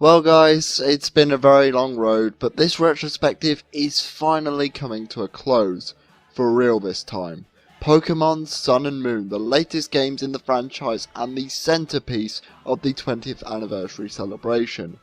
Well guys, it's been a very long road, but this retrospective is finally coming to a close. For real this time. Pokemon Sun and Moon, the latest games in the franchise and the centerpiece of the 20th anniversary celebration.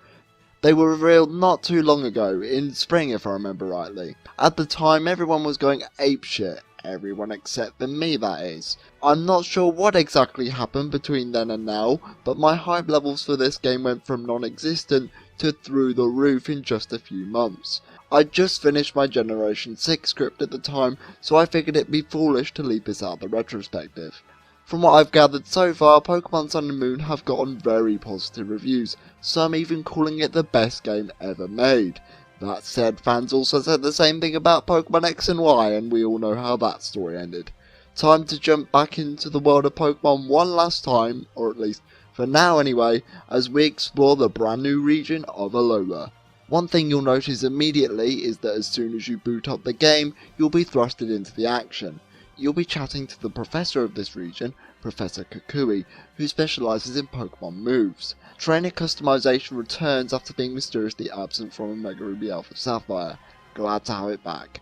They were revealed not too long ago, in spring if I remember rightly. At the time everyone was going apeshit. Everyone except for me, that is. I'm not sure what exactly happened between then and now, but my hype levels for this game went from non-existent to through the roof in just a few months. I'd just finished my Generation 6 script at the time, so I figured it'd be foolish to leave this out the retrospective. From what I've gathered so far, Pokemon Sun and Moon have gotten very positive reviews, some even calling it the best game ever made. That said, fans also said the same thing about Pokemon X and Y, and we all know how that story ended. Time to jump back into the world of Pokemon one last time, or at least for now anyway, as we explore the brand new region of Alola. One thing you'll notice immediately is that as soon as you boot up the game, you'll be thrusted into the action. You'll be chatting to the professor of this region, Professor Kukui, who specialises in Pokemon moves. Trainer customization returns after being mysteriously absent from Omega Ruby Alpha Sapphire. Glad to have it back.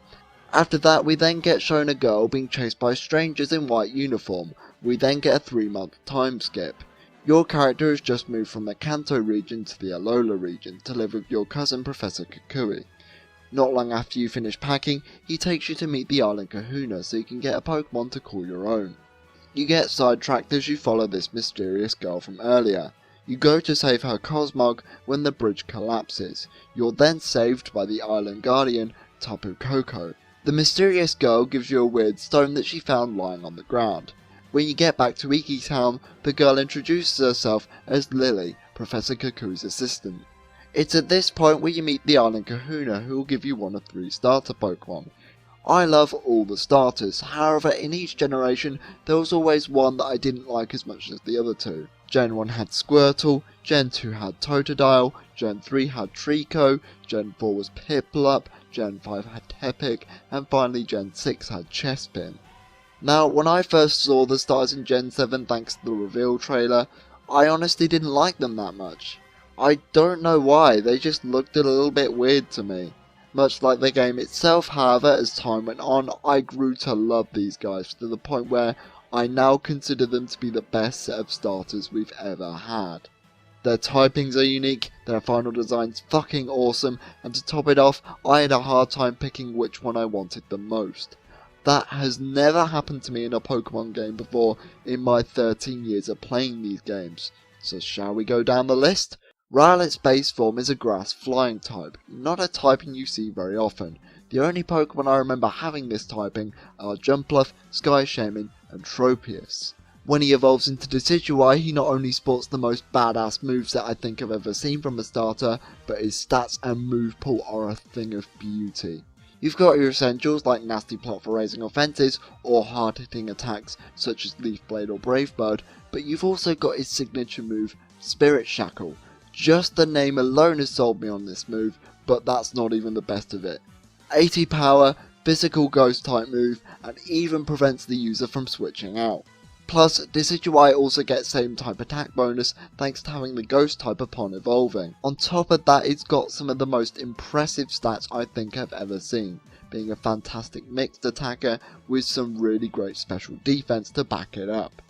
After that, we then get shown a girl being chased by strangers in white uniform. We then get a 3-month time skip. Your character has just moved from the Kanto region to the Alola region to live with your cousin Professor Kukui. Not long after you finish packing, he takes you to meet the island Kahuna so you can get a Pokemon to call your own. You get sidetracked as you follow this mysterious girl from earlier. You go to save her Cosmog when the bridge collapses. You're then saved by the island guardian, Tapu Koko. The mysterious girl gives you a weird stone that she found lying on the ground. When you get back to Iki Town, the girl introduces herself as Lily, Professor Kukui's assistant. It's at this point where you meet the island Kahuna, who will give you one of 3 starter Pokemon. I love all the starters, however in each generation there was always one that I didn't like as much as the other 2. Gen 1 had Squirtle, Gen 2 had Totodile, Gen 3 had Trico, Gen 4 was Piplup, Gen 5 had Tepig, and finally Gen 6 had Chespin. Now when I first saw the starters in Gen 7 thanks to the reveal trailer, I honestly didn't like them that much. I don't know why, they just looked a little bit weird to me. Much like the game itself, however, as time went on, I grew to love these guys to the point where I now consider them to be the best set of starters we've ever had. Their typings are unique, their final design's fucking awesome, and to top it off, I had a hard time picking which one I wanted the most. That has never happened to me in a Pokemon game before in my 13 years of playing these games. So shall we go down the list? Rowlet's base form is a grass flying type, not a typing you see very often. The only Pokemon I remember having this typing are Jumpluff, Sky Shaman, and Tropius. When he evolves into Decidueye, he not only sports the most badass moveset I think I've ever seen from a starter, but his stats and move pool are a thing of beauty. You've got your essentials like nasty plot for raising offences or hard-hitting attacks such as Leaf Blade or Brave Bird, but you've also got his signature move, Spirit Shackle. Just the name alone has sold me on this move, but that's not even the best of it. 80 power, physical ghost type move, and even prevents the user from switching out. Plus, Decidueye also gets same type attack bonus thanks to having the ghost type upon evolving. On top of that, it's got some of the most impressive stats I think I've ever seen, being a fantastic mixed attacker with some really great special defense to back it up.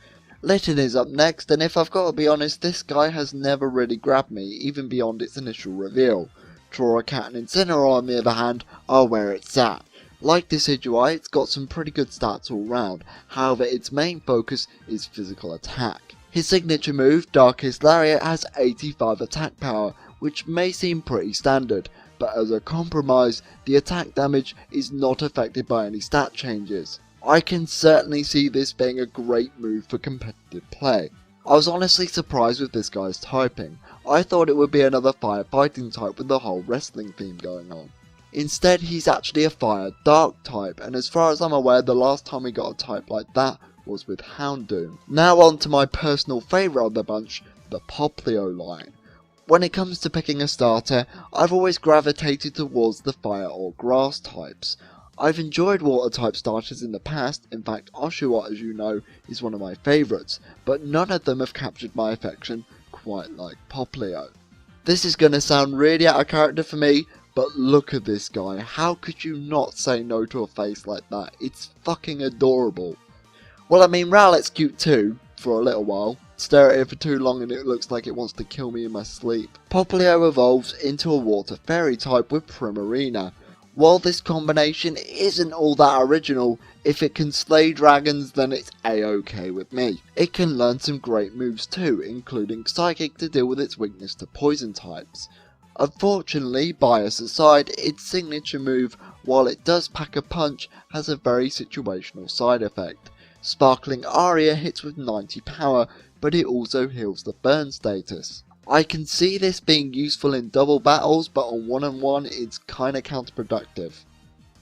Litten is up next, and if I've got to be honest, this guy has never really grabbed me, even beyond its initial reveal. Torracat and Incineroar on the other hand are where it's at. Like Decidueye, it's got some pretty good stats all round, however its main focus is physical attack. His signature move, Darkest Lariat, has 85 attack power, which may seem pretty standard, but as a compromise, the attack damage is not affected by any stat changes. I can certainly see this being a great move for competitive play. I was honestly surprised with this guy's typing. I thought it would be another firefighting type with the whole wrestling theme going on. Instead, he's actually a fire dark type, and as far as I'm aware, the last time we got a type like that was with Houndoom. Now on to my personal favourite of the bunch, the Poplio line. When it comes to picking a starter, I've always gravitated towards the fire or grass types. I've enjoyed water type starters in the past, in fact Oshawott, as you know, is one of my favourites, but none of them have captured my affection quite like Poplio. This is gonna sound really out of character for me, but look at this guy. How could you not say no to a face like that? It's fucking adorable. Well, I mean, Rowlet's cute too, for a little while. Stare at it for too long and it looks like it wants to kill me in my sleep. Popplio evolves into a water fairy type with Primarina. While this combination isn't all that original, if it can slay dragons then it's a-okay with me. It can learn some great moves too, including Psychic to deal with its weakness to poison types. Unfortunately, bias aside, its signature move, while it does pack a punch, has a very situational side effect. Sparkling Aria hits with 90 power, but it also heals the burn status. I can see this being useful in double battles, but on one-on-one it's kinda counterproductive.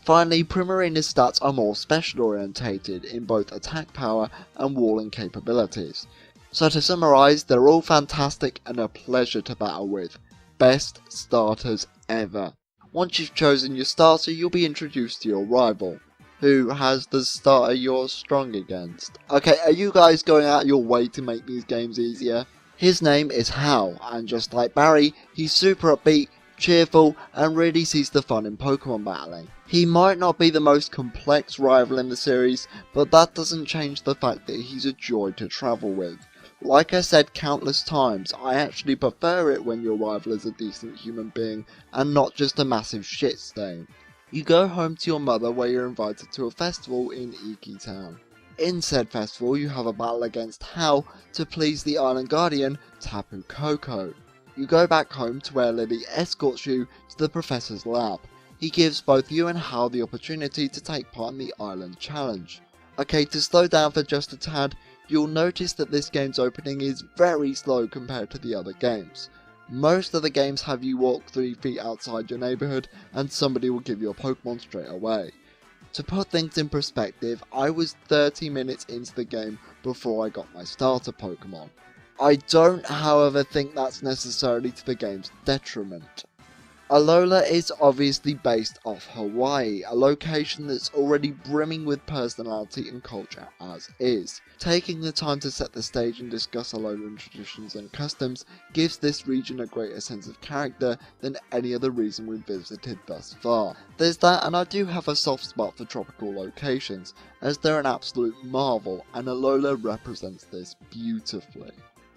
Finally, Primarina's stats are more special orientated in both attack power and walling capabilities. So to summarise, they're all fantastic and a pleasure to battle with. Best starters ever. Once you've chosen your starter, you'll be introduced to your rival. Who has the starter you're strong against? Okay, are you guys going out your way to make these games easier? His name is Hal, and just like Barry, he's super upbeat, cheerful, and really sees the fun in Pokemon battling. He might not be the most complex rival in the series, but that doesn't change the fact that he's a joy to travel with. Like I said countless times, I actually prefer it when your rival is a decent human being, and not just a massive shit stain. You go home to your mother where you're invited to a festival in Iki Town. In said festival you have a battle against Hal to please the island guardian Tapu Koko. You go back home to where Lily escorts you to the professor's lab. He gives both you and Hal the opportunity to take part in the island challenge. Okay, to slow down for just a tad, you'll notice that this game's opening is very slow compared to the other games. Most of the games have you walk 3 feet outside your neighbourhood and somebody will give you a Pokemon straight away. To put things in perspective, I was 30 minutes into the game before I got my starter Pokemon. I don't, however, think that's necessarily to the game's detriment. Alola is obviously based off Hawaii, a location that's already brimming with personality and culture as is. Taking the time to set the stage and discuss Alolan traditions and customs gives this region a greater sense of character than any other region we've visited thus far. There's that, and I do have a soft spot for tropical locations, as they're an absolute marvel, and Alola represents this beautifully.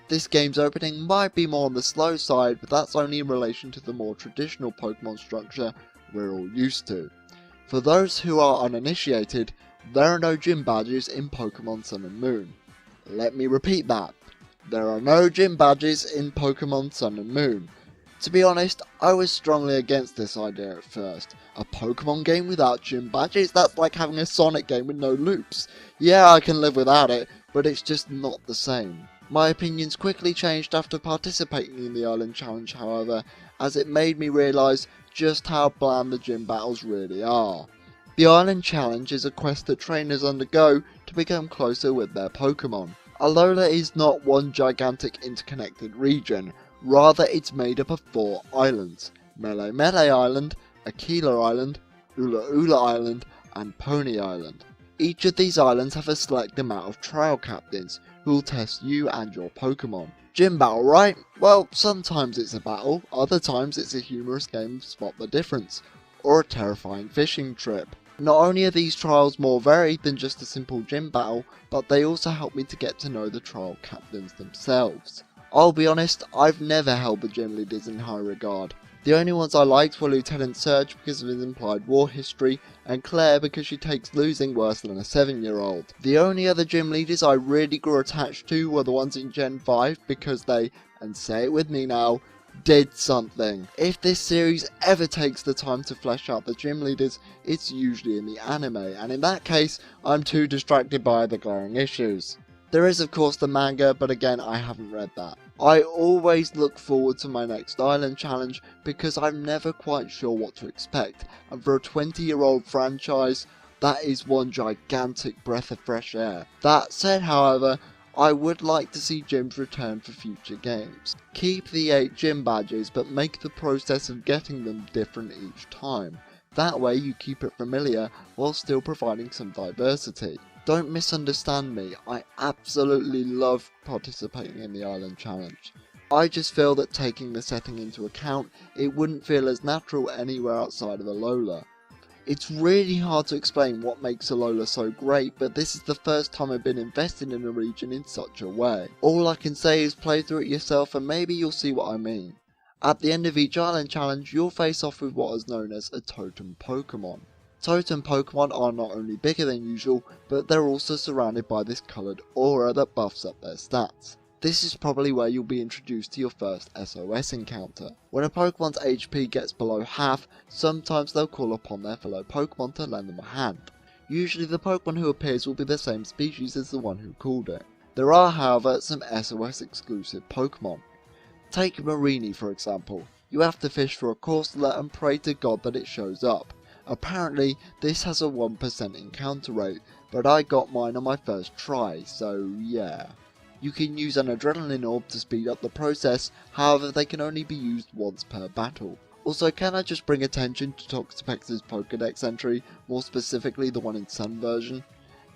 This game's opening might be more on the slow side, but that's only in relation to the more traditional Pokemon structure we're all used to. For those who are uninitiated, there are no gym badges in Pokemon Sun and Moon. Let me repeat that. There are no gym badges in Pokemon Sun and Moon. To be honest, I was strongly against this idea at first. A Pokemon game without gym badges? That's like having a Sonic game with no loops. Yeah, I can live without it, but it's just not the same. My opinions quickly changed after participating in the Island Challenge, however, as it made me realise just how bland the gym battles really are. The Island Challenge is a quest that trainers undergo to become closer with their Pokemon. Alola is not one gigantic interconnected region, rather it's made up of 4 islands: Mele Mele Island, Aquila Island, Ula Ula Island, and Pony Island. Each of these islands have a select amount of trial captains, who will test you and your Pokemon. Gym battle, right? Well, sometimes it's a battle, other times it's a humorous game of Spot the Difference, or a terrifying fishing trip. Not only are these trials more varied than just a simple gym battle, but they also help me to get to know the trial captains themselves. I'll be honest, I've never held the gym leaders in high regard. The only ones I liked were Lieutenant Surge because of his implied war history, and Claire because she takes losing worse than a 7-year-old. The only other gym leaders I really grew attached to were the ones in Gen 5 because they, and say it with me now, did something. If this series ever takes the time to flesh out the gym leaders, it's usually in the anime, and in that case, I'm too distracted by the glaring issues. There is of course the manga, but again I haven't read that. I always look forward to my next Island Challenge because I'm never quite sure what to expect, and for a 20-year-old franchise, that is one gigantic breath of fresh air. That said, however, I would like to see gyms return for future games. Keep the 8 gym badges, but make the process of getting them different each time. That way you keep it familiar while still providing some diversity. Don't misunderstand me, I absolutely love participating in the Island Challenge. I just feel that taking the setting into account, it wouldn't feel as natural anywhere outside of Alola. It's really hard to explain what makes Alola so great, but this is the first time I've been invested in a region in such a way. All I can say is play through it yourself and maybe you'll see what I mean. At the end of each island challenge, you'll face off with what is known as a totem Pokemon. Totem Pokemon are not only bigger than usual, but they're also surrounded by this coloured aura that buffs up their stats. This is probably where you'll be introduced to your first SOS encounter. When a Pokemon's HP gets below half, sometimes they'll call upon their fellow Pokemon to lend them a hand. Usually the Pokemon who appears will be the same species as the one who called it. There are, however, some SOS exclusive Pokemon. Take Marini for example. You have to fish for a Corsola and pray to God that it shows up. Apparently this has a 1% encounter rate, but I got mine on my first try, so yeah. You can use an adrenaline orb to speed up the process, however they can only be used once per battle. Also, can I just bring attention to Toxapex's Pokédex entry, more specifically the one in Sun version?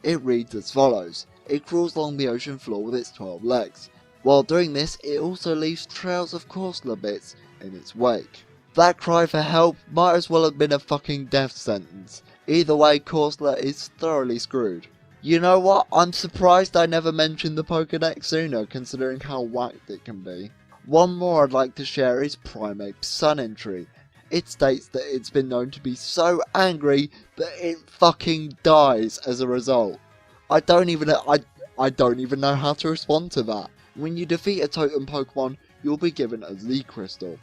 It reads as follows: it crawls along the ocean floor with its 12 legs. While doing this, it also leaves trails of Corsola bits in its wake. That cry for help might as well have been a fucking death sentence. Either way, Corsola is thoroughly screwed. You know what, I'm surprised I never mentioned the Pokédex sooner, considering how whacked it can be. One more I'd like to share is Primeape's Sun entry. It states that it's been known to be so angry that it fucking dies as a result. I don't even know how to respond to that. When you defeat a totem Pokemon, you'll be given a Z Crystal.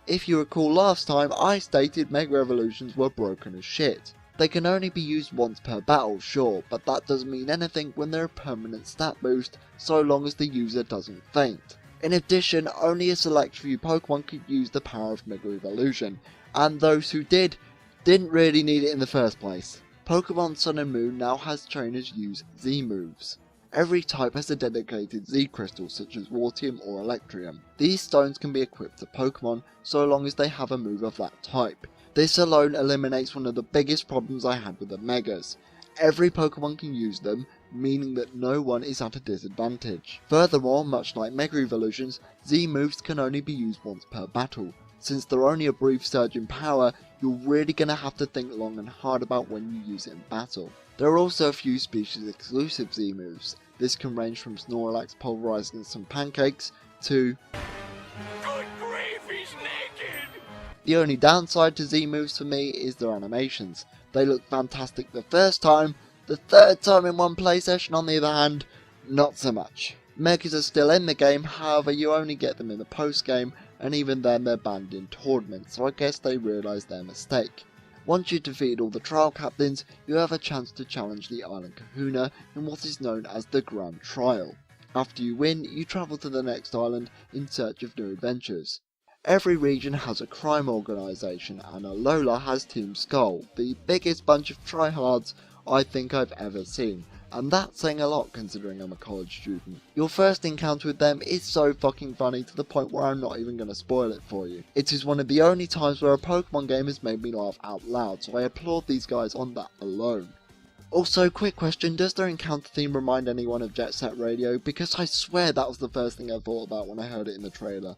If you recall last time, I stated Mega Evolutions were broken as shit. They can only be used once per battle, sure, but that doesn't mean anything when they're a permanent stat boost, so long as the user doesn't faint. In addition, only a select few Pokemon could use the power of Mega Evolution, and those who didn't really need it in the first place. Pokemon Sun and Moon now has trainers use Z moves. Every type has a dedicated Z crystal such as Wartium or Electrium. These stones can be equipped to Pokemon so long as they have a move of that type. This alone eliminates one of the biggest problems I had with the Megas. Every Pokemon can use them, meaning that no one is at a disadvantage. Furthermore, much like Mega Evolutions, Z moves can only be used once per battle. Since they're only a brief surge in power, you're really going to have to think long and hard about when you use it in battle. There are also a few species exclusive Z moves. This can range from Snorlax pulverizing some pancakes to good grief, he's naked! The only downside to Z moves for me is their animations. They look fantastic the first time, the third time in one play session on the other hand, not so much. Megas are still in the game, however you only get them in the post game, and even then they're banned in tournaments, so I guess they realised their mistake. Once you've defeated all the trial captains, you have a chance to challenge the Island Kahuna in what is known as the Grand Trial. After you win, you travel to the next island in search of new adventures. Every region has a crime organisation, and Alola has Team Skull, the biggest bunch of tryhards I think I've ever seen, and that's saying a lot considering I'm a college student. Your first encounter with them is so fucking funny to the point where I'm not even going to spoil it for you. It is one of the only times where a Pokemon game has made me laugh out loud, so I applaud these guys on that alone. Also, quick question, does their encounter theme remind anyone of Jet Set Radio? Because I swear that was the first thing I thought about when I heard it in the trailer.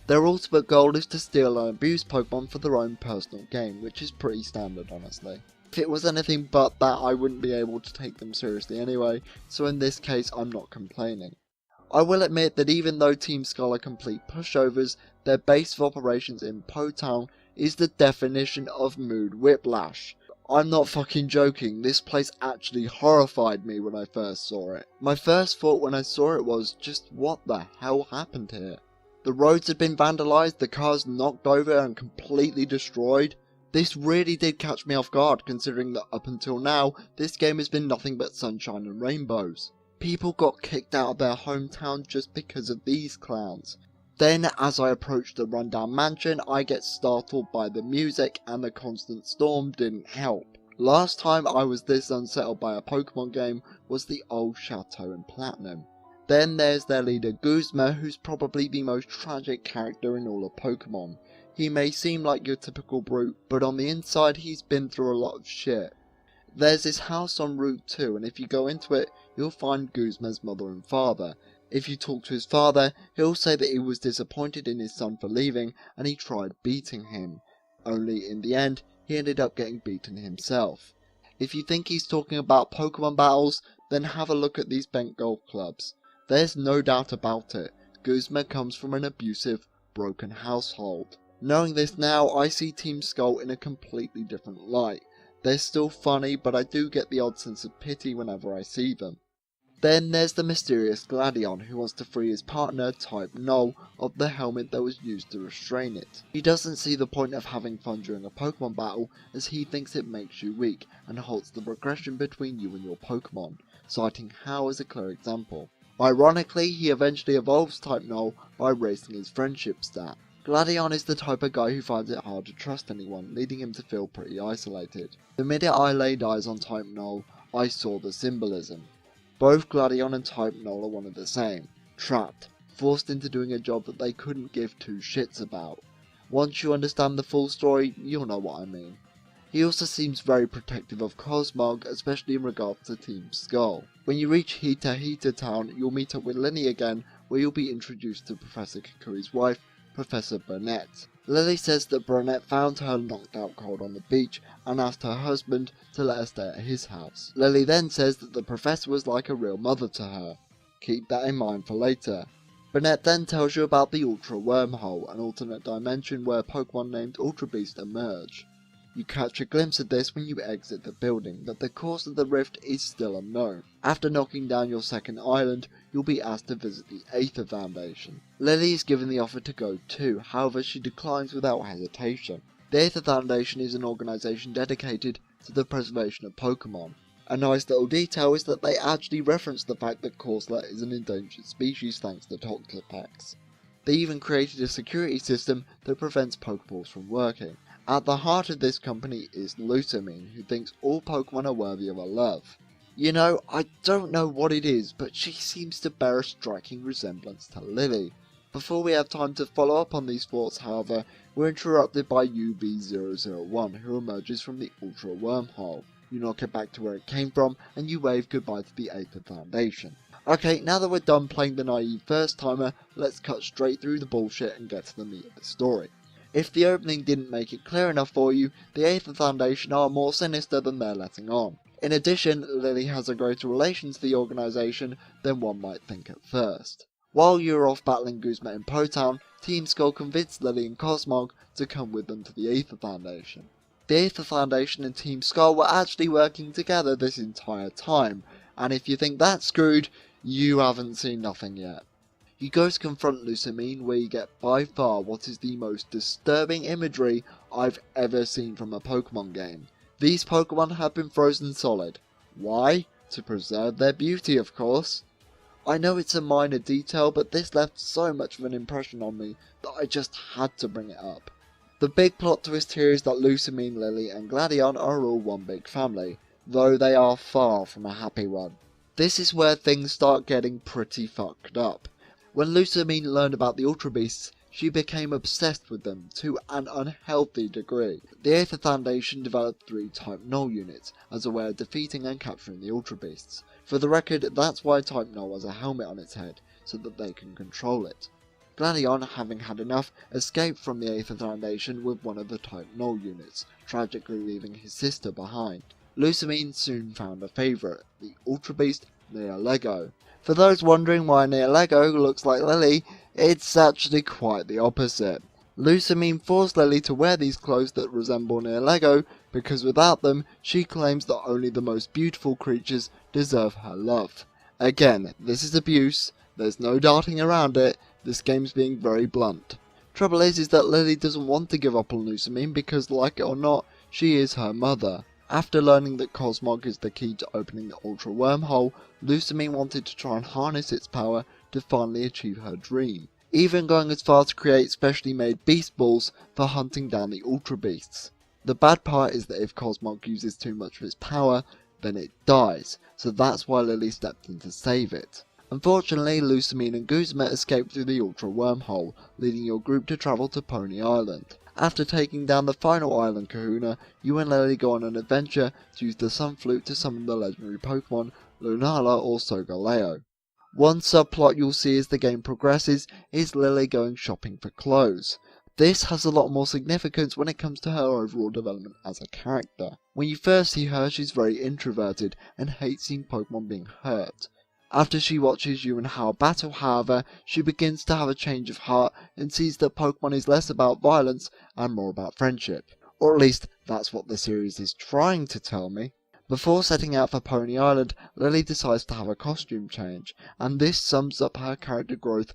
Their ultimate goal is to steal and abuse Pokemon for their own personal gain, which is pretty standard honestly. If it was anything but that, I wouldn't be able to take them seriously anyway, so in this case I'm not complaining. I will admit that even though Team Skull are complete pushovers, their base of operations in Po Town is the definition of mood whiplash. I'm not fucking joking, this place actually horrified me when I first saw it. My first thought when I saw it was, just what the hell happened here? The roads had been vandalised, the cars knocked over and completely destroyed. This really did catch me off guard, considering that up until now, this game has been nothing but sunshine and rainbows. People got kicked out of their hometown just because of these clowns. Then, as I approach the rundown mansion, I get startled by the music, and the constant storm didn't help. Last time I was this unsettled by a Pokemon game was the old Chateau in Platinum. Then there's their leader Guzma, who's probably the most tragic character in all of Pokemon. He may seem like your typical brute, but on the inside he's been through a lot of shit. There's this house on Route 2, and if you go into it, you'll find Guzma's mother and father. If you talk to his father, he'll say that he was disappointed in his son for leaving and he tried beating him, only in the end he ended up getting beaten himself. If you think he's talking about Pokemon battles, then have a look at these bent golf clubs. There's no doubt about it, Guzma comes from an abusive, broken household. Knowing this now, I see Team Skull in a completely different light. They're still funny, but I do get the odd sense of pity whenever I see them. Then there's the mysterious Gladion who wants to free his partner, Type Null, of the helmet that was used to restrain it. He doesn't see the point of having fun during a Pokemon battle as he thinks it makes you weak and halts the progression between you and your Pokemon, citing Hau as a clear example. Ironically, he eventually evolves Type Null by raising his friendship stat. Gladion is the type of guy who finds it hard to trust anyone, leading him to feel pretty isolated. The minute I laid eyes on Type Null, I saw the symbolism. Both Gladion and Type Null are one of the same, trapped, forced into doing a job that they couldn't give two shits about. Once you understand the full story, you'll know what I mean. He also seems very protective of Cosmog, especially in regards to Team Skull. When you reach Hita Town, you'll meet up with Lily again, where you'll be introduced to Professor Kukui's wife, Professor Burnett. Lily says that Burnett found her knocked out cold on the beach and asked her husband to let her stay at his house. Lily then says that the professor was like a real mother to her. Keep that in mind for later. Burnett then tells you about the Ultra Wormhole, an alternate dimension where Pokemon named Ultra Beast emerge. You catch a glimpse of this when you exit the building, but the cause of the rift is still unknown. After knocking down your second island, you'll be asked to visit the Aether Foundation. Lily is given the offer to go too, however she declines without hesitation. The Aether Foundation is an organisation dedicated to the preservation of Pokemon. A nice little detail is that they actually reference the fact that Corsola is an endangered species thanks to Toxapex. They even created a security system that prevents Pokeballs from working. At the heart of this company is Lusamine, who thinks all Pokemon are worthy of her love. You know, I don't know what it is, but she seems to bear a striking resemblance to Lily. Before we have time to follow up on these thoughts, however, we're interrupted by UV001, who emerges from the Ultra Wormhole. You knock it back to where it came from, and you wave goodbye to the Aether Foundation. Okay, now that we're done playing the naive first timer, let's cut straight through the bullshit and get to the meat of the story. If the opening didn't make it clear enough for you, the Aether Foundation are more sinister than they're letting on. In addition, Lily has a greater relation to the organisation than one might think at first. While you're off battling Guzma in Po-Town, Team Skull convinced Lily and Cosmog to come with them to the Aether Foundation. The Aether Foundation and Team Skull were actually working together this entire time, and if you think that's screwed, you haven't seen nothing yet. You go to confront Lusamine, where you get by far what is the most disturbing imagery I've ever seen from a Pokemon game. These Pokemon have been frozen solid. Why? To preserve their beauty, of course. I know it's a minor detail, but this left so much of an impression on me that I just had to bring it up. The big plot twist here is that Lusamine, Lily and Gladion are all one big family, though they are far from a happy one. This is where things start getting pretty fucked up. When Lusamine learned about the Ultra Beasts, she became obsessed with them to an unhealthy degree. The Aether Foundation developed 3 Type Null units as a way of defeating and capturing the Ultra Beasts. For the record, that's why Type Null has a helmet on its head, so that they can control it. Gladion, having had enough, escaped from the Aether Foundation with one of the Type Null units, tragically leaving his sister behind. Lusamine soon found a favourite, the Ultra Beast Neolego. For those wondering why Neolego looks like Lily, it's actually quite the opposite. Lusamine forced Lily to wear these clothes that resemble Neolego because without them, she claims that only the most beautiful creatures deserve her love. Again, this is abuse, there's no darting around it, this game's being very blunt. Trouble is that Lily doesn't want to give up on Lusamine because, like it or not, she is her mother. After learning that Cosmog is the key to opening the Ultra Wormhole, Lusamine wanted to try and harness its power to finally achieve her dream, even going as far to create specially made Beast Balls for hunting down the Ultra Beasts. The bad part is that if Cosmog uses too much of its power, then it dies, so that's why Lily stepped in to save it. Unfortunately, Lusamine and Guzma escape through the Ultra Wormhole, leading your group to travel to Pony Island. After taking down the final island kahuna, you and Lily go on an adventure to use the Sun Flute to summon the legendary Pokemon Lunala or Solgaleo. One subplot you'll see as the game progresses is Lily going shopping for clothes. This has a lot more significance when it comes to her overall development as a character. When you first see her, she's very introverted and hates seeing Pokemon being hurt. After she watches you and Hal battle, however, she begins to have a change of heart and sees that Pokemon is less about violence and more about friendship. Or at least, that's what the series is trying to tell me. Before setting out for Pony Island, Lily decides to have a costume change, and this sums up her character growth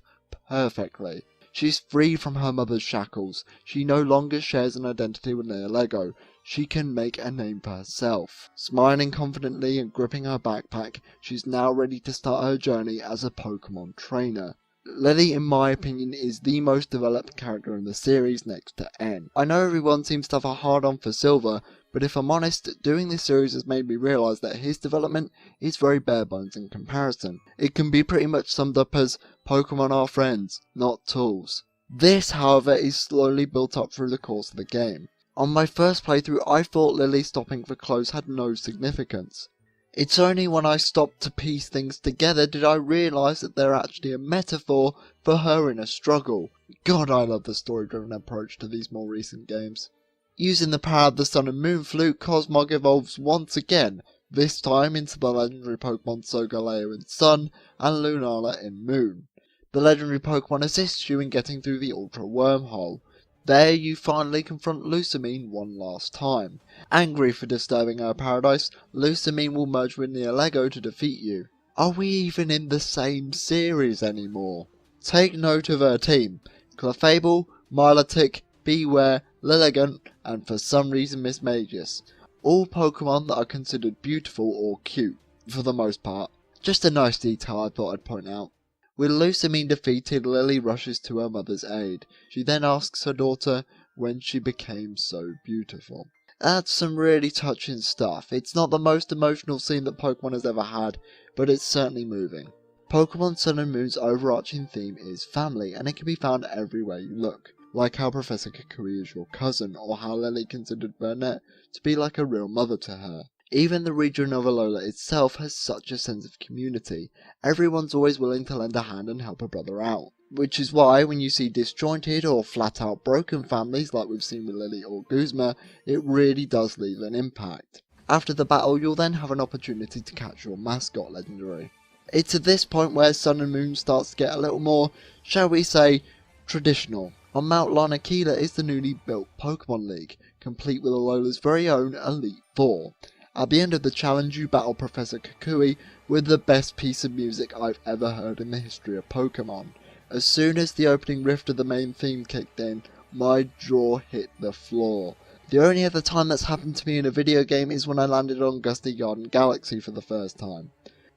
perfectly. She's free from her mother's shackles. She no longer shares an identity with Lego. She can make a name for herself. Smiling confidently and gripping her backpack, she's now ready to start her journey as a Pokemon trainer. Lily, in my opinion, is the most developed character in the series next to N. I know everyone seems to have a hard-on for Silver, but if I'm honest, doing this series has made me realise that his development is very bare bones in comparison. It can be pretty much summed up as, Pokemon are friends, not tools. This, however, is slowly built up through the course of the game. On my first playthrough, I thought Lily stopping for clothes had no significance. It's only when I stopped to piece things together did I realise that they're actually a metaphor for her in a struggle. God, I love the story-driven approach to these more recent games. Using the power of the Sun and Moon flute, Cosmog evolves once again, this time into the legendary Pokemon Solgaleo in Sun and Lunala in Moon. The legendary Pokemon assists you in getting through the Ultra Wormhole. There you finally confront Lusamine one last time. Angry for disturbing her paradise, Lusamine will merge with Lego to defeat you. Are we even in the same series anymore? Take note of her team: Clefable, Milotic, Beware, Lilligant, and for some reason Mismagius. All Pokemon that are considered beautiful or cute, for the most part. Just a nice detail I thought I'd point out. With Lusamine defeated, Lily rushes to her mother's aid. She then asks her daughter when she became so beautiful. That's some really touching stuff. It's not the most emotional scene that Pokemon has ever had, but it's certainly moving. Pokemon Sun and Moon's overarching theme is family, and it can be found everywhere you look. Like how Professor Kukui is your cousin, or how Lily considered Burnett to be like a real mother to her. Even the region of Alola itself has such a sense of community. Everyone's always willing to lend a hand and help a brother out. Which is why when you see disjointed or flat out broken families like we've seen with Lily or Guzma, it really does leave an impact. After the battle, you'll then have an opportunity to catch your mascot legendary. It's at this point where Sun and Moon starts to get a little more, shall we say, traditional. On Mount Lanakila is the newly built Pokemon League, complete with Alola's very own Elite Four. At the end of the challenge, you battle Professor Kukui with the best piece of music I've ever heard in the history of Pokemon. As soon as the opening riff of the main theme kicked in, my jaw hit the floor. The only other time that's happened to me in a video game is when I landed on Gusty Garden Galaxy for the first time.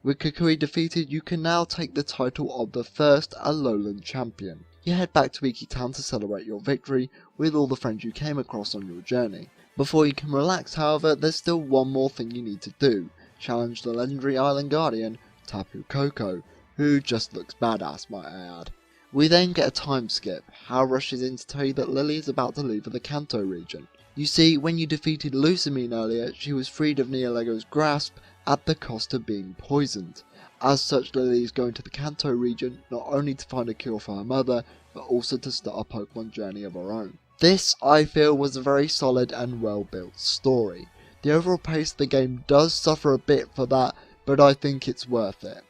With Kukui defeated, you can now take the title of the first Alolan champion. You head back to Iki Town to celebrate your victory with all the friends you came across on your journey. Before you can relax, however, there's still one more thing you need to do. Challenge the legendary Island Guardian, Tapu Koko, who just looks badass, might I add. We then get a time skip. Hal rushes in to tell you that Lily is about to leave for the Kanto region. You see, when you defeated Lusamine earlier, she was freed of Neolego's grasp at the cost of being poisoned. As such, Lily is going to the Kanto region not only to find a cure for her mother, but also to start a Pokemon journey of her own. This, I feel, was a very solid and well-built story. The overall pace of the game does suffer a bit for that, but I think it's worth it.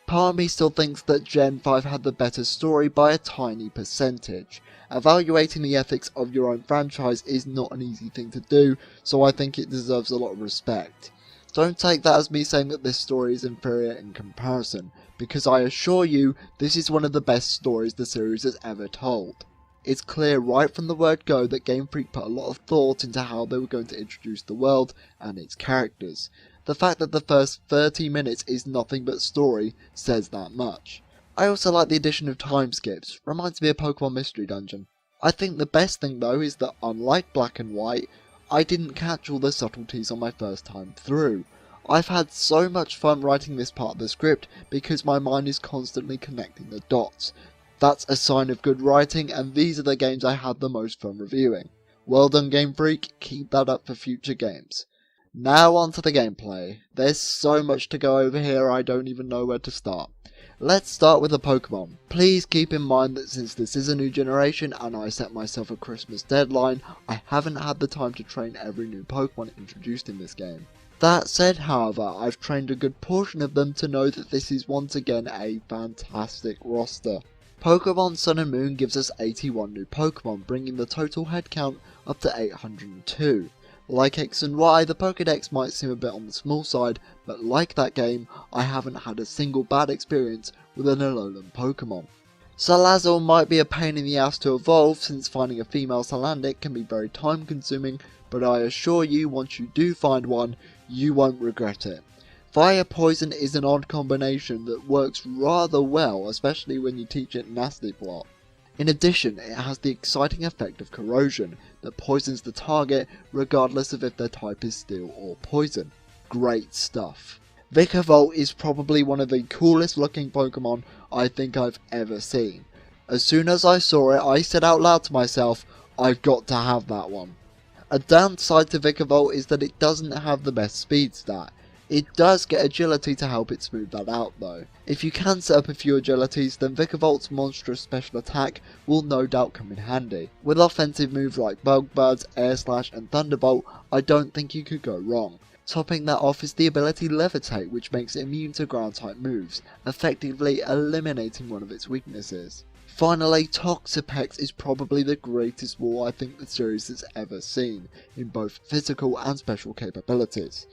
Part of me still thinks that Gen 5 had the better story by a tiny percentage. Evaluating the ethics of your own franchise is not an easy thing to do, so I think it deserves a lot of respect. Don't take that as me saying that this story is inferior in comparison, because I assure you, this is one of the best stories the series has ever told. It's clear right from the word go that Game Freak put a lot of thought into how they were going to introduce the world and its characters. The fact that the first 30 minutes is nothing but story says that much. I also like the addition of time skips, reminds me of Pokemon Mystery Dungeon. I think the best thing though is that unlike Black and White, I didn't catch all the subtleties on my first time through. I've had so much fun writing this part of the script because my mind is constantly connecting the dots. That's a sign of good writing, and these are the games I had the most fun reviewing. Well done, Game Freak, keep that up for future games. Now on to the gameplay. There's so much to go over here I don't even know where to start. Let's start with the Pokemon. Please keep in mind that since this is a new generation and I set myself a Christmas deadline, I haven't had the time to train every new Pokemon introduced in this game. That said, however, I've trained a good portion of them to know that this is once again a fantastic roster. Pokemon Sun and Moon gives us 81 new Pokemon, bringing the total head count up to 802. Like X and Y, the Pokédex might seem a bit on the small side, but like that game, I haven't had a single bad experience with an Alolan Pokemon. Salazzle might be a pain in the ass to evolve, since finding a female Salandit can be very time consuming, but I assure you once you do find one, you won't regret it. Fire Poison is an odd combination that works rather well, especially when you teach it Nasty Plot. In addition, it has the exciting effect of corrosion that poisons the target regardless of if their type is steel or poison. Great stuff. Vikavolt is probably one of the coolest looking Pokemon I think I've ever seen. As soon as I saw it, I said out loud to myself, I've got to have that one. A downside to Vikavolt is that it doesn't have the best speed stat. It does get agility to help it smooth that out though. If you can set up a few agilities, then Vikavolt's monstrous special attack will no doubt come in handy. With offensive moves like Bug Buzz, Air Slash and Thunderbolt, I don't think you could go wrong. Topping that off is the ability Levitate, which makes it immune to ground type moves, effectively eliminating one of its weaknesses. Finally, Toxapex is probably the greatest wall I think the series has ever seen, in both physical and special capabilities.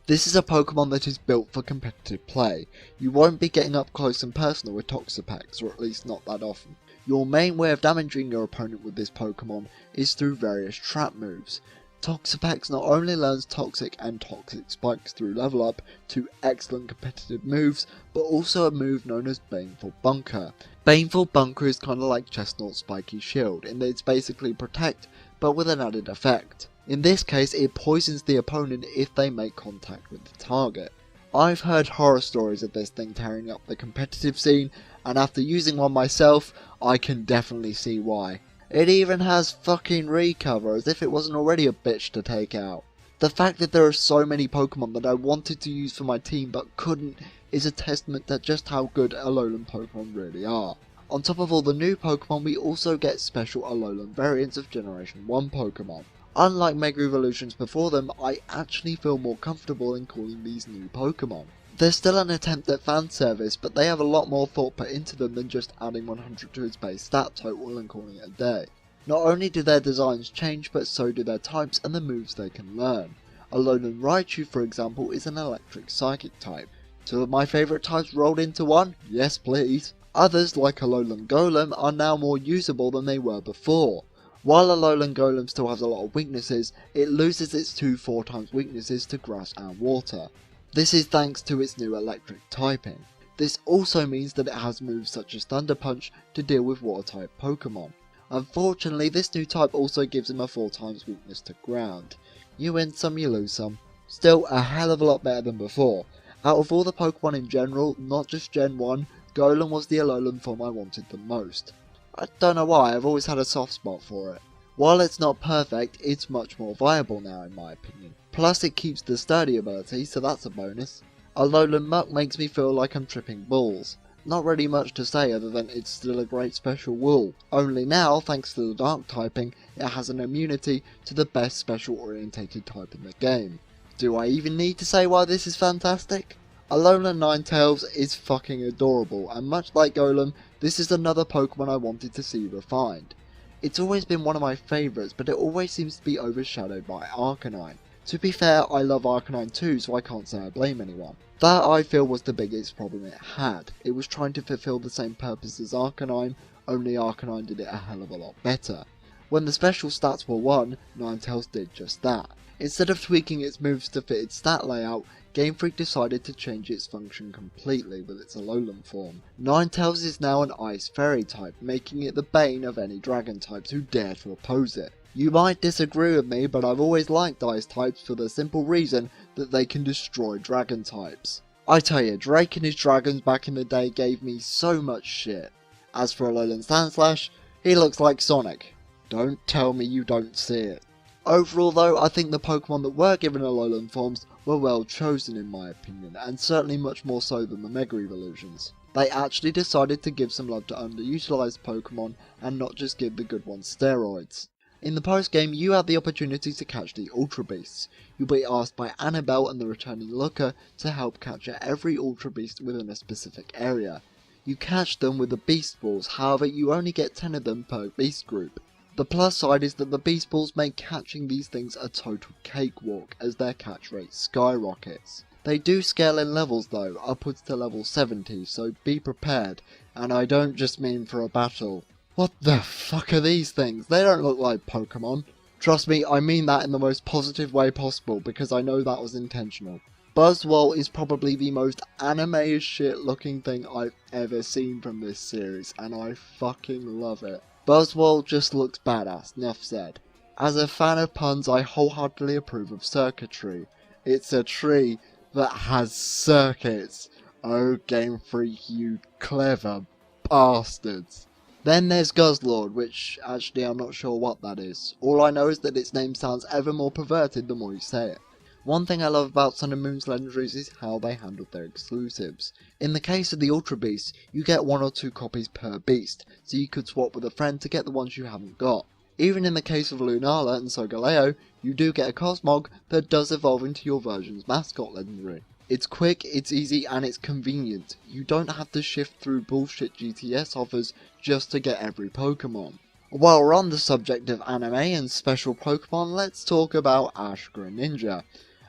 This is a Pokemon that is built for competitive play. You won't be getting up close and personal with Toxapex, or at least not that often. Your main way of damaging your opponent with this Pokemon is through various trap moves. Toxapex not only learns Toxic and Toxic Spikes through level up, two excellent competitive moves, but also a move known as Baneful Bunker. Baneful Bunker is kinda like Chestnut's Spiky Shield, in that it's basically Protect, but with an added effect. In this case, it poisons the opponent if they make contact with the target. I've heard horror stories of this thing tearing up the competitive scene, and after using one myself, I can definitely see why. It even has fucking recover, as if it wasn't already a bitch to take out. The fact that there are so many Pokemon that I wanted to use for my team but couldn't is a testament to just how good Alolan Pokemon really are. On top of all the new Pokemon, we also get special Alolan variants of Generation 1 Pokemon. Unlike Mega Evolutions before them, I actually feel more comfortable in calling these new Pokemon. They're still an attempt at fan service, but they have a lot more thought put into them than just adding 100 to its base stat total and calling it a day. Not only do their designs change, but so do their types and the moves they can learn. Alolan Raichu, for example, is an electric psychic type. Two of my favourite types rolled into one? Yes please. Others, like Alolan Golem, are now more usable than they were before. While Alolan Golem still has a lot of weaknesses, it loses its two 4x weaknesses to grass and water. This is thanks to its new electric typing. This also means that it has moves such as Thunder Punch to deal with water type Pokemon. Unfortunately, this new type also gives him a 4x weakness to ground. You win some, you lose some. Still a hell of a lot better than before. Out of all the Pokemon in general, not just Gen 1, Golem was the Alolan form I wanted the most. I don't know why, I've always had a soft spot for it. While it's not perfect, it's much more viable now in my opinion. Plus it keeps the sturdy ability, so that's a bonus. Alolan Muck makes me feel like I'm tripping balls. Not really much to say other than it's still a great special wool. Only now, thanks to the dark typing, it has an immunity to the best special orientated type in the game. Do I even need to say why this is fantastic? Alolan Ninetales is fucking adorable, and much like Golem, this is another Pokemon I wanted to see refined. It's always been one of my favourites, but it always seems to be overshadowed by Arcanine. To be fair, I love Arcanine too, so I can't say I blame anyone. That I feel was the biggest problem it had. It was trying to fulfill the same purpose as Arcanine, only Arcanine did it a hell of a lot better. When the special stats were won, Ninetales did just that. Instead of tweaking its moves to fit its stat layout, Game Freak decided to change its function completely with its Alolan form. Ninetales is now an Ice Fairy type, making it the bane of any Dragon types who dare to oppose it. You might disagree with me, but I've always liked Ice types for the simple reason that they can destroy Dragon types. I tell you, Drake and his dragons back in the day gave me so much shit. As for Alolan Sandslash, he looks like Sonic. Don't tell me you don't see it. Overall though, I think the Pokemon that were given Alolan forms were well chosen in my opinion, and certainly much more so than the Mega Evolutions. They actually decided to give some love to underutilized Pokemon and not just give the good ones steroids. In the post-game, you have the opportunity to catch the Ultra Beasts. You'll be asked by Annabelle and the returning Looker to help capture every Ultra Beast within a specific area. You catch them with the Beast Balls, however you only get 10 of them per Beast group. The plus side is that the Beast Balls make catching these things a total cakewalk as their catch rate skyrockets. They do scale in levels though, upwards to level 70, so be prepared, and I don't just mean for a battle. What the fuck are these things? They don't look like Pokemon. Trust me, I mean that in the most positive way possible, because I know that was intentional. Buzzwole is probably the most anime as shit looking thing I've ever seen from this series, and I fucking love it. Buzzwole just looks badass, enough said. As a fan of puns, I wholeheartedly approve of circuitry. It's a tree that has circuits. Oh, Game Freak, you clever bastards. Then there's Guzzlord, which actually I'm not sure what that is. All I know is that its name sounds ever more perverted the more you say it. One thing I love about Sun and Moon's legendaries is how they handled their exclusives. In the case of the Ultra Beasts, you get 1 or 2 copies per beast, so you could swap with a friend to get the ones you haven't got. Even in the case of Lunala and Solgaleo, you do get a Cosmog that does evolve into your version's mascot legendary. It's quick, it's easy, and it's convenient. You don't have to shift through bullshit GTS offers just to get every Pokemon. While we're on the subject of anime and special Pokemon, let's talk about Ash Greninja.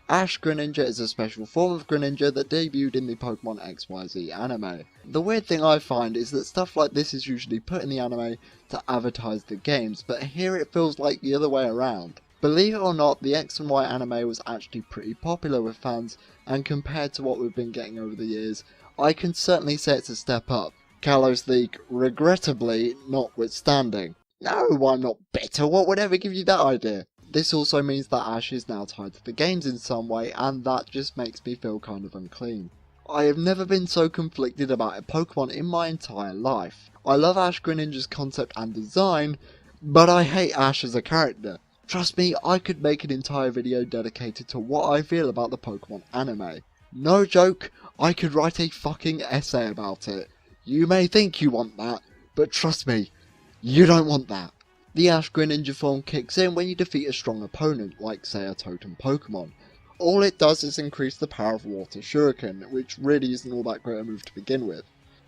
Ash Greninja is a special form of Greninja that debuted in the Pokemon XYZ anime. The weird thing I find is that stuff like this is usually put in the anime to advertise the games, but here it feels like the other way around. Believe it or not, the X and Y anime was actually pretty popular with fans, and compared to what we've been getting over the years, I can certainly say it's a step up. Kalos League, regrettably, notwithstanding. No, I'm not bitter, what would ever give you that idea? This also means that Ash is now tied to the games in some way, and that just makes me feel kind of unclean. I have never been so conflicted about a Pokemon in my entire life. I love Ash Greninja's concept and design, but I hate Ash as a character. Trust me, I could make an entire video dedicated to what I feel about the Pokemon anime. No joke, I could write a fucking essay about it. You may think you want that, but trust me, you don't want that. The Ash Greninja form kicks in when you defeat a strong opponent, like say a totem Pokemon. All it does is increase the power of Water Shuriken, which really isn't all that great a move to begin with.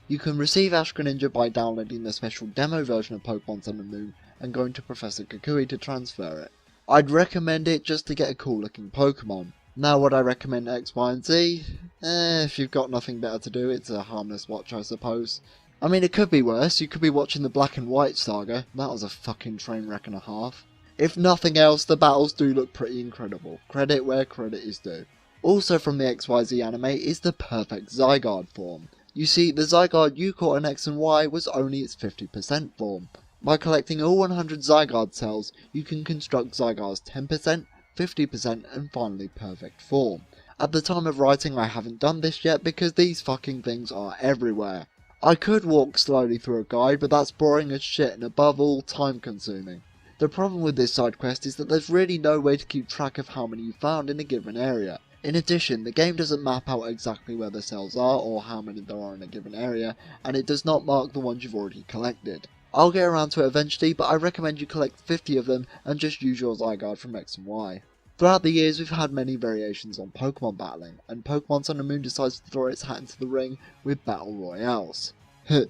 You can receive Ash Greninja by downloading the special demo version of Pokemon Sun and Moon and going to Professor Kukui to transfer it. I'd recommend it just to get a cool looking Pokemon. Now would I recommend X, Y and Z? If you've got nothing better to do, it's a harmless watch I suppose. I mean, it could be worse. You could be watching the Black and White saga. That was a fucking train wreck and a half. If nothing else, the battles do look pretty incredible. Credit where credit is due. Also from the XYZ anime is the perfect Zygarde form. You see, the Zygarde you caught in X and Y was only its 50% form. By collecting all 100 Zygarde cells, you can construct Zygarde's 10%, 50% and finally perfect form. At the time of writing I haven't done this yet because these fucking things are everywhere. I could walk slowly through a guide, but that's boring as shit and above all time consuming. The problem with this side quest is that there's really no way to keep track of how many you found in a given area. In addition, the game doesn't map out exactly where the cells are or how many there are in a given area, and it does not mark the ones you've already collected. I'll get around to it eventually, but I recommend you collect 50 of them and just use your Zygarde from X and Y. Throughout the years we've had many variations on Pokemon battling, and Pokemon Sun and Moon decides to throw its hat into the ring with Battle Royales.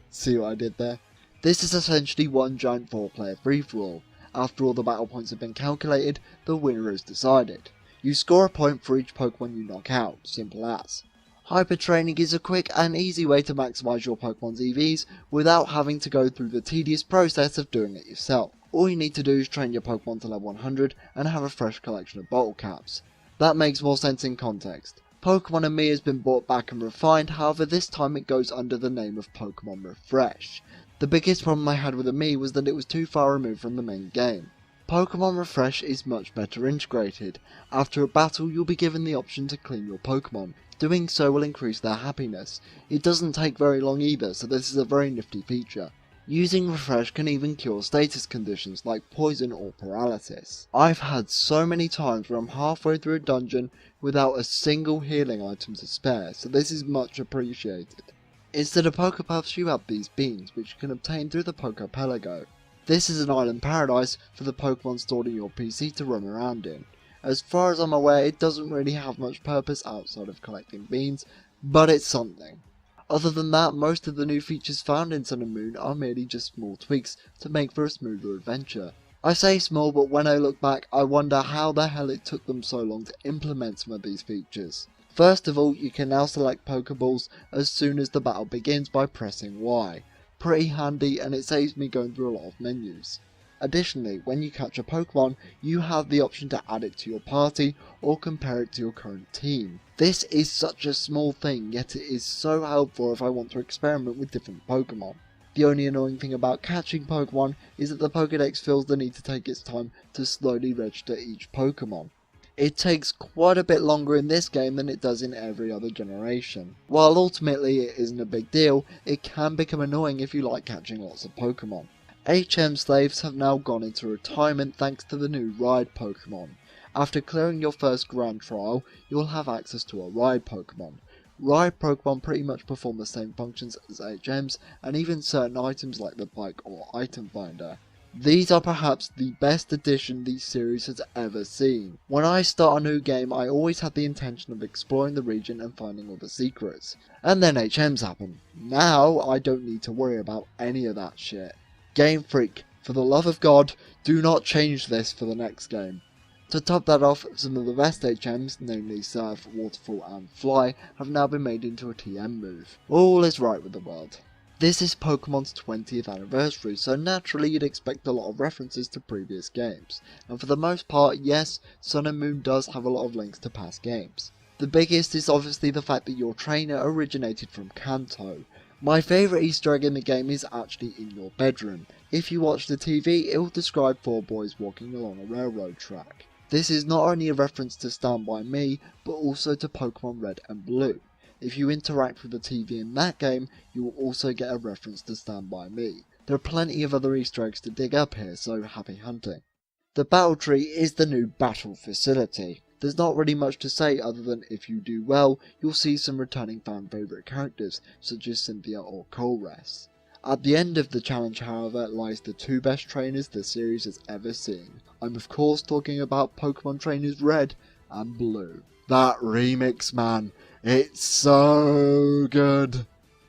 See what I did there? This is essentially one giant 4-player free-for-all. After all the battle points have been calculated, the winner is decided. You score a point for each Pokemon you knock out, simple as. Hyper Training is a quick and easy way to maximise your Pokemon's EVs without having to go through the tedious process of doing it yourself. All you need to do is train your Pokemon to level 100 and have a fresh collection of bottle caps. That makes more sense in context. Pokemon and Me has been brought back and refined, however this time it goes under the name of Pokemon Refresh. The biggest problem I had with the Me was that it was too far removed from the main game. Pokemon Refresh is much better integrated. After a battle you'll be given the option to clean your Pokemon. Doing so will increase their happiness. It doesn't take very long either, so this is a very nifty feature. Using Refresh can even cure status conditions like poison or paralysis. I've had so many times where I'm halfway through a dungeon without a single healing item to spare, so this is much appreciated. Instead of Pokepuffs, you have these beans, which you can obtain through the Pokepelago. This is an island paradise for the Pokemon stored in your PC to roam around in. As far as I'm aware, it doesn't really have much purpose outside of collecting beans, but it's something. Other than that, most of the new features found in Sun and Moon are merely just small tweaks to make for a smoother adventure. I say small, but when I look back, I wonder how the hell it took them so long to implement some of these features. First of all, you can now select Pokeballs as soon as the battle begins by pressing Y. Pretty handy, and it saves me going through a lot of menus. Additionally, when you catch a Pokemon, you have the option to add it to your party or compare it to your current team. This is such a small thing, yet it is so helpful if I want to experiment with different Pokemon. The only annoying thing about catching Pokemon is that the Pokédex feels the need to take its time to slowly register each Pokemon. It takes quite a bit longer in this game than it does in every other generation. While ultimately it isn't a big deal, it can become annoying if you like catching lots of Pokemon. HM slaves have now gone into retirement thanks to the new Ride Pokemon. After clearing your first Grand Trial, you'll have access to a Ride Pokemon. Ride Pokemon pretty much perform the same functions as HMs, and even certain items like the bike or item finder. These are perhaps the best addition the series has ever seen. When I start a new game, I always had the intention of exploring the region and finding all the secrets. And then HMs happen. Now I don't need to worry about any of that shit. Game Freak, for the love of God, do not change this for the next game. To top that off, some of the best HMs, namely Surf, Waterfall and Fly, have now been made into a TM move. All is right with the world. This is Pokemon's 20th anniversary, so naturally you'd expect a lot of references to previous games. And for the most part, yes, Sun and Moon does have a lot of links to past games. The biggest is obviously the fact that your trainer originated from Kanto. My favourite Easter egg in the game is actually in your bedroom. If you watch the TV, it will describe 4 boys walking along a railroad track. This is not only a reference to Stand By Me, but also to Pokemon Red and Blue. If you interact with the TV in that game, you will also get a reference to Stand By Me. There are plenty of other Easter eggs to dig up here, so happy hunting. The Battle Tree is the new battle facility. There's not really much to say other than if you do well, you'll see some returning fan favourite characters, such as Cynthia or Colress. At the end of the challenge, however, lies the 2 best trainers the series has ever seen. I'm of course talking about Pokemon Trainers Red and Blue. That remix, man, it's so good.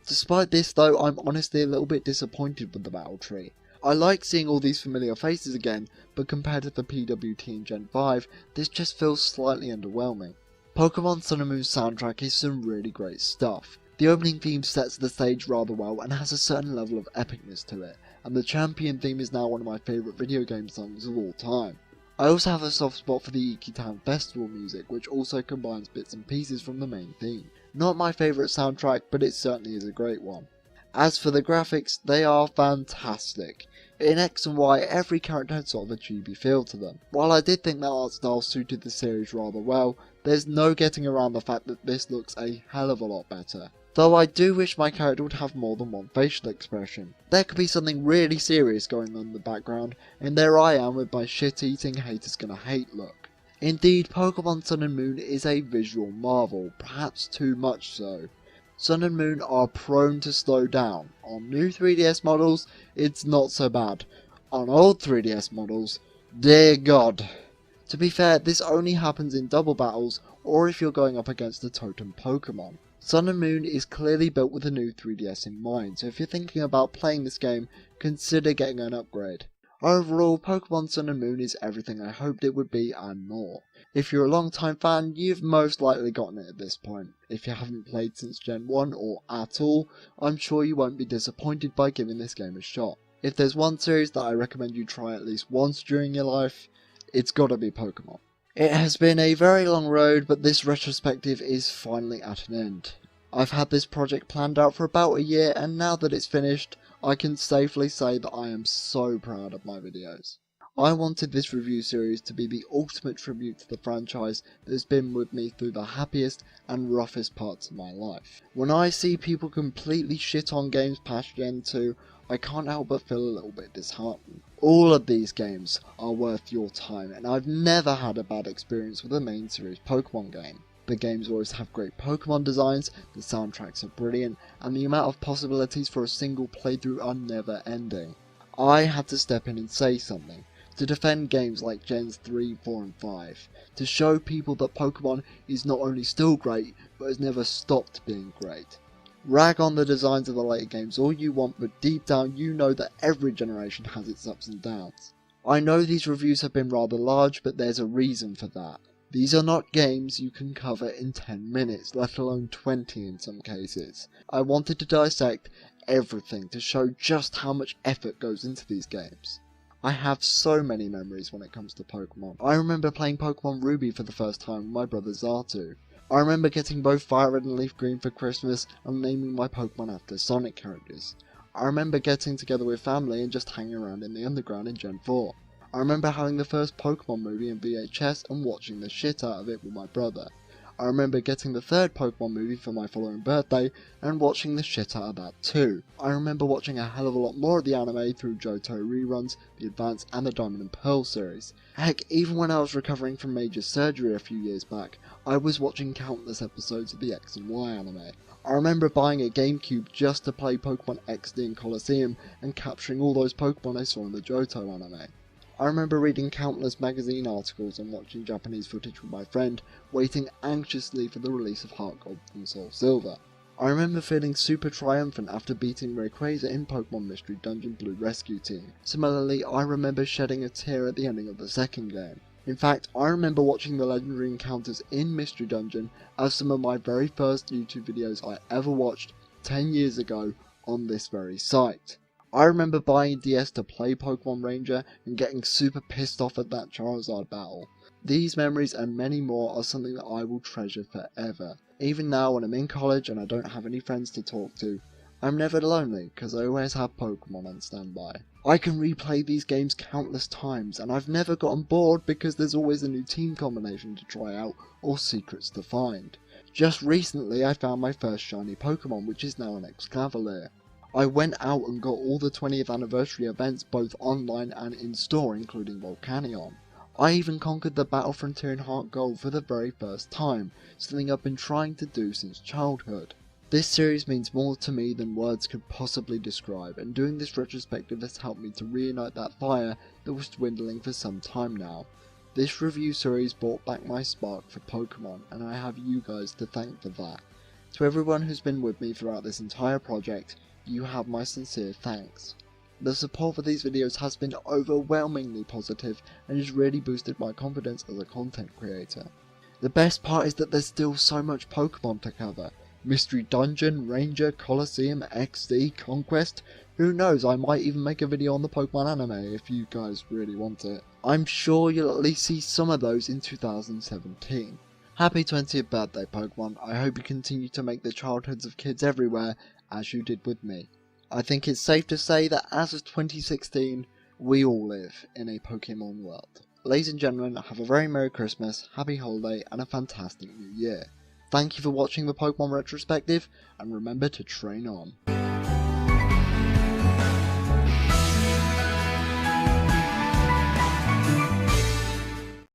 Despite this though, I'm honestly a little bit disappointed with the Battle Tree. I like seeing all these familiar faces again, but compared to the PWT in Gen 5, this just feels slightly underwhelming. Pokemon Sun and Moon soundtrack is some really great stuff. The opening theme sets the stage rather well and has a certain level of epicness to it, and the Champion theme is now one of my favourite video game songs of all time. I also have a soft spot for the Iki Town Festival music, which also combines bits and pieces from the main theme. Not my favourite soundtrack, but it certainly is a great one. As for the graphics, they are fantastic. In X and Y, every character had sort of a chibi feel to them. While I did think that art style suited the series rather well, there's no getting around the fact that this looks a hell of a lot better. Though I do wish my character would have more than one facial expression. There could be something really serious going on in the background, and there I am with my shit-eating haters gonna hate look. Indeed, Pokemon Sun and Moon is a visual marvel, perhaps too much so. Sun and Moon are prone to slow down. On new 3DS models, it's not so bad. On old 3DS models, dear God. To be fair, this only happens in double battles or if you're going up against a totem Pokemon. Sun and Moon is clearly built with a new 3DS in mind, so if you're thinking about playing this game, consider getting an upgrade. Overall, Pokemon Sun and Moon is everything I hoped it would be and more. If you're a long time fan, you've most likely gotten it at this point. If you haven't played since Gen 1 or at all, I'm sure you won't be disappointed by giving this game a shot. If there's one series that I recommend you try at least once during your life, it's gotta be Pokemon. It has been a very long road, but this retrospective is finally at an end. I've had this project planned out for about a year, and now that it's finished, I can safely say that I am so proud of my videos. I wanted this review series to be the ultimate tribute to the franchise that has been with me through the happiest and roughest parts of my life. When I see people completely shit on games past Gen 2, I can't help but feel a little bit disheartened. All of these games are worth your time, and I've never had a bad experience with a main series Pokemon game. The games always have great Pokemon designs, the soundtracks are brilliant, and the amount of possibilities for a single playthrough are never ending. I had to step in and say something, to defend games like Gens 3, 4 and 5, to show people that Pokemon is not only still great, but has never stopped being great. Rag on the designs of the later games all you want, but deep down you know that every generation has its ups and downs. I know these reviews have been rather large, but there's a reason for that. These are not games you can cover in 10 minutes, let alone 20 in some cases. I wanted to dissect everything to show just how much effort goes into these games. I have so many memories when it comes to Pokemon. I remember playing Pokemon Ruby for the first time with my brother Zartu. I remember getting both Fire Red and Leaf Green for Christmas and naming my Pokemon after Sonic characters. I remember getting together with family and just hanging around in the underground in Gen 4. I remember having the first Pokemon movie in VHS and watching the shit out of it with my brother. I remember getting the third Pokemon movie for my following birthday and watching the shit out of that too. I remember watching a hell of a lot more of the anime through Johto reruns, the Advance and the Diamond and Pearl series. Heck, even when I was recovering from major surgery a few years back, I was watching countless episodes of the X and Y anime. I remember buying a GameCube just to play Pokemon XD and Colosseum and capturing all those Pokemon I saw in the Johto anime. I remember reading countless magazine articles and watching Japanese footage with my friend, waiting anxiously for the release of Heart Gold and Soul Silver. I remember feeling super triumphant after beating Rayquaza in Pokemon Mystery Dungeon Blue Rescue Team. Similarly, I remember shedding a tear at the ending of the second game. In fact, I remember watching the legendary encounters in Mystery Dungeon as some of my very first YouTube videos I ever watched 10 years ago on this very site. I remember buying a DS to play Pokemon Ranger and getting super pissed off at that Charizard battle. These memories and many more are something that I will treasure forever. Even now when I'm in college and I don't have any friends to talk to, I'm never lonely because I always have Pokemon on standby. I can replay these games countless times and I've never gotten bored because there's always a new team combination to try out or secrets to find. Just recently I found my first shiny Pokemon, which is now an Excavalier. I went out and got all the 20th anniversary events both online and in store, including Volcanion. I even conquered the Battle Frontier in Heart Gold for the very first time, something I've been trying to do since childhood. This series means more to me than words could possibly describe, and doing this retrospective has helped me to reignite that fire that was dwindling for some time now. This review series brought back my spark for Pokemon, and I have you guys to thank for that. To everyone who's been with me throughout this entire project, you have my sincere thanks. The support for these videos has been overwhelmingly positive and has really boosted my confidence as a content creator. The best part is that there's still so much Pokemon to cover. Mystery Dungeon, Ranger, Colosseum, XD, Conquest. Who knows, I might even make a video on the Pokemon anime if you guys really want it. I'm sure you'll at least see some of those in 2017. Happy 20th birthday Pokemon, I hope you continue to make the childhoods of kids everywhere as you did with me. I think it's safe to say that as of 2016, we all live in a Pokemon world. Ladies and gentlemen, have a very Merry Christmas, Happy Holiday, and a fantastic New Year. Thank you for watching the Pokemon retrospective, and remember to train on.